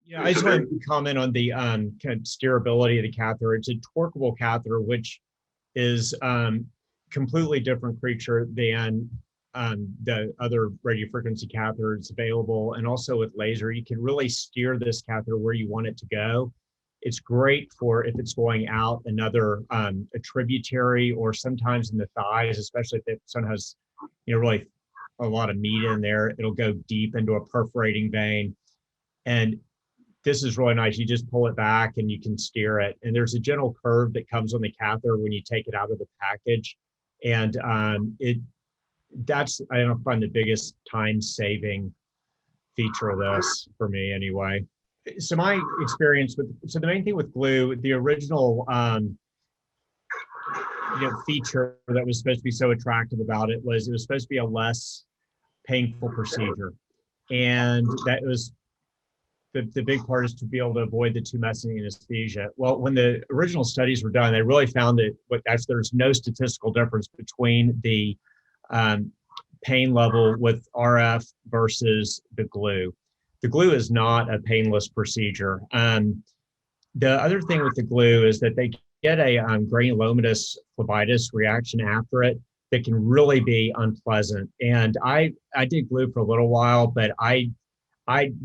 Yeah, I just want to comment on the kind of steerability of the catheter. It's a torqueable catheter, which is completely different creature than the other radiofrequency catheters available. And also with laser, you can really steer this catheter where you want it to go. It's great for if it's going out another a tributary, or sometimes in the thighs, especially if someone has really a lot of meat in there, it'll go deep into a perforating vein. And this is really nice. You just pull it back and you can steer it. And there's a gentle curve that comes on the catheter when you take it out of the package. And I don't find the biggest time saving feature of this for me anyway. So my experience so the main thing with glue, the original feature that was supposed to be so attractive about it was supposed to be a less painful procedure. And that was the big part, is to be able to avoid the tumescent anesthesia. Well, when the original studies were done, they really found that there's no statistical difference between the pain level with RF versus the glue. The glue is not a painless procedure. The other thing with the glue is that they get a granulomatous phlebitis reaction after it that can really be unpleasant. And I did glue for a little while, but I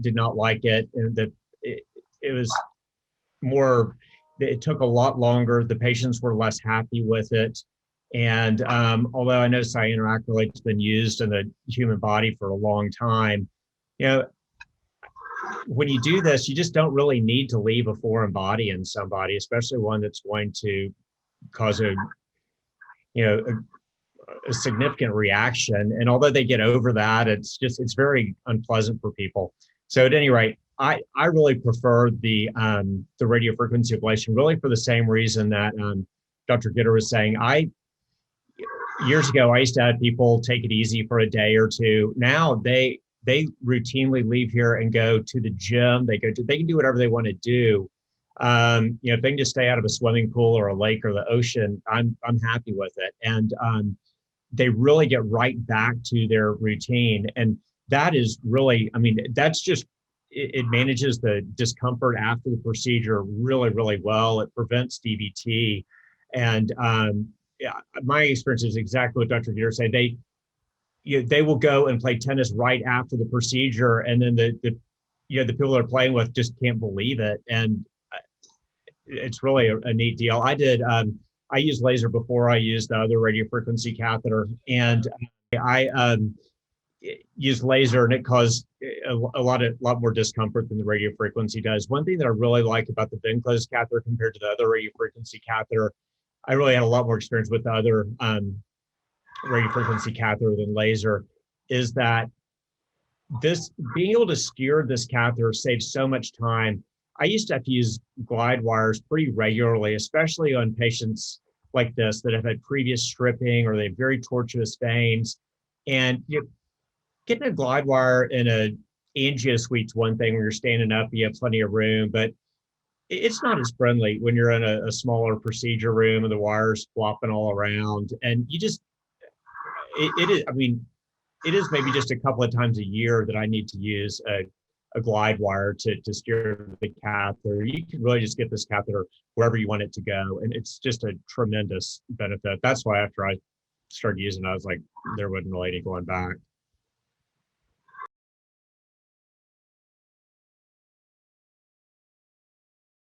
did not like it. And it was more, it took a lot longer. The patients were less happy with it. And although I know cyanoacrylate's been used in the human body for a long time, when you do this, you just don't really need to leave a foreign body in somebody, especially one that's going to cause a significant reaction. And although they get over that, it's very unpleasant for people. So at any rate, I really prefer the radiofrequency ablation, really for the same reason that Dr. Gitter was saying. Years ago, I used to have people take it easy for a day or two. Now they routinely leave here and go to the gym. They can do whatever they want to do. If they can just stay out of a swimming pool or a lake or the ocean, I'm happy with it. And they really get right back to their routine. And that is really, that's just, it manages the discomfort after the procedure really, really well. It prevents DVT. And my experience is exactly what Dr. Gitter said. They will go and play tennis right after the procedure. And then the people they're playing with just can't believe it. And it's really a neat deal. I used laser before I used the other radiofrequency catheter, and I used laser, and it caused a lot more discomfort than the radiofrequency does. One thing that I really like about the Venclose catheter compared to the other radiofrequency catheter, I really had a lot more experience with the other radiofrequency catheter than laser, is that being able to steer this catheter saves so much time. I used to have to use glide wires pretty regularly, especially on patients like this that have had previous stripping or they have very tortuous veins. And getting a glide wire in an angio suite's one thing. When you're standing up, you have plenty of room, but it's not as friendly when you're in a smaller procedure room and the wires flopping all around. And it is maybe just a couple of times a year that I need to use a glide wire to steer the catheter. You can really just get this catheter wherever you want it to go. And it's just a tremendous benefit. That's why after I started using it, I was like, there wasn't really any going back.